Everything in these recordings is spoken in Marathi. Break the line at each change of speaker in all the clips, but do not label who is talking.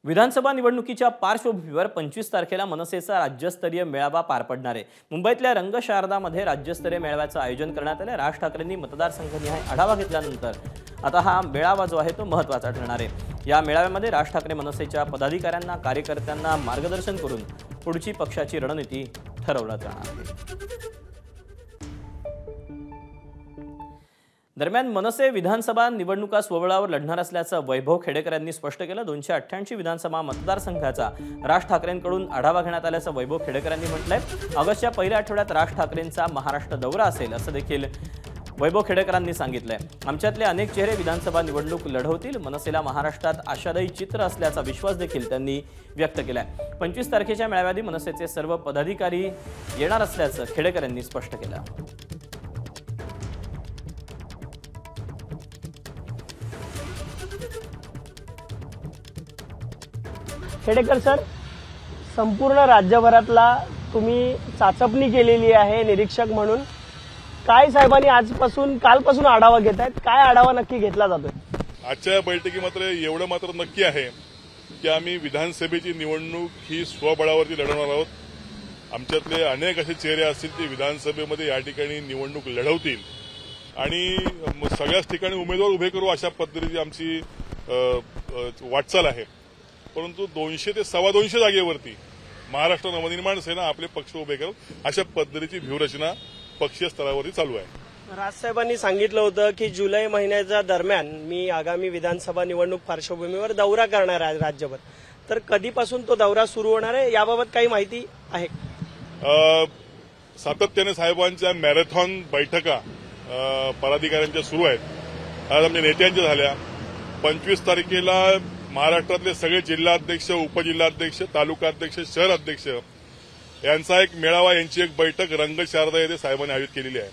विधानसभा निवडणुकीच्या पार्श्वभूमीवर 25 तारखेला मनसेचा राज्यस्तरीय मेळावा पार पडणार आहे। मुंबईतल्या रंगशारदामध्ये राज्यस्तरीय मेळाव्याचं आयोजन करण्यात आलं। राज ठाकरेंनी मतदारसंघनिहाय आढावा घेतल्यानंतर आता हा मेळावा जो आहे तो महत्त्वाचा ठरणार आहे। या मेळाव्यामध्ये राज ठाकरे मनसेच्या पदाधिकाऱ्यांना कार्यकर्त्यांना मार्गदर्शन करून पुढची पक्षाची रणनीती ठरवली जाणार आहे। दरम्यान मनसे विधानसभा निवडणुका स्वबळावर लढणार असल्याचं वैभव खेडेकर यांनी स्पष्ट केलं। 288 विधानसभा मतदारसंघाचा राज ठाकरेंकडून आढावा घेण्यात आल्याचं वैभव खेडेकर यांनी म्हटलंय। ऑगस्टच्या पहिल्या आठवड्यात राज ठाकरेंचा महाराष्ट्र दौरा असेल असं देखील वैभव खेडेकरांनी सांगितलंय। आमच्यातले अनेक चेहरे विधानसभा निवडणूक लढवतील। मनसेला महाराष्ट्रात आशादायी चित्र असल्याचा विश्वास देखील त्यांनी व्यक्त केलाय। 25 तारखेच्या मेळाव्याआधी मनसेचे सर्व पदाधिकारी येणार असल्याचं खेडेकर यांनी स्पष्ट केलं।
खेडेकर सर, संपूर्ण राज्यभरातला तुम्ही चाचपणी केलेली आहे निरीक्षक म्हणून। काय साहेबांनी आजपासून कालपासून आढावा घेत आहेत, काय आढावा नक्की घेतला जातोय?
आजच्या बैठकी एवढं मात्र नक्की आहे की आम्ही विधानसभेची निवडणूक ही स्वबळावरती लढवणार आहोत। आमच्यातले अनेक असे चेहरे असतील ते विधानसभेमध्ये या ठिकाणी निवडणूक लढवतील आणि सगळ्याच ठिकाणी उमेदवार उभे करू अशा पद्धतीची आमची वाटचाल आहे। परंतु 200 ते 225 जागेवरती महाराष्ट्र नवनिर्माण सेना आपले पक्ष उभे करू अशा पद्धतीची व्यूहरचना पक्षीय स्तरावरती चालू आहे।
राजसाहेबांनी सांगितलं होतं की जुलै महिन्याच्या दरम्यान मी आगामी विधानसभा निवडणूक पार्श्वभूमीवर दौरा करणार आहे राज्यभर। तर कधीपासून तो दौरा सुरू होणार आहे याबाबत काही माहिती आहे?
सातत्याने साहेबांच्या मॅरेथॉन बैठका पदाधिकाऱ्यांच्या सुरू आहेत। आज आमच्या नेत्यांच्या झाल्या। 25 तारखेला महाराष्ट्रातले सगळे जिल्हाध्यक्ष, उपजिल्हाध्यक्ष, तालुकाध्यक्ष, शहर अध्यक्ष यांचा एक मेळावा, यांची एक बैठक रंगशारदा येथे साहेबांनी आयोजित केलेली आहे।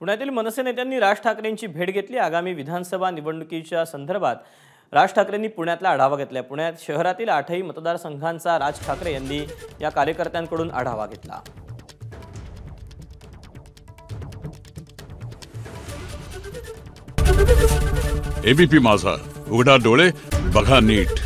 पुण्यातील मनसे नेत्यांनी राज ठाकरेंची भेट घेतली। आगामी विधानसभा निवडणुकीच्या संदर्भात राज ठाकरेंनी पुण्यातला आढावा घेतला। पुण्यात शहरातील 8ही मतदारसंघांचा राज ठाकरे यांनी या कार्यकर्त्यांकडून आढावा घेतला।
एबीपी माझा, उघडा डोळे बघा नीट।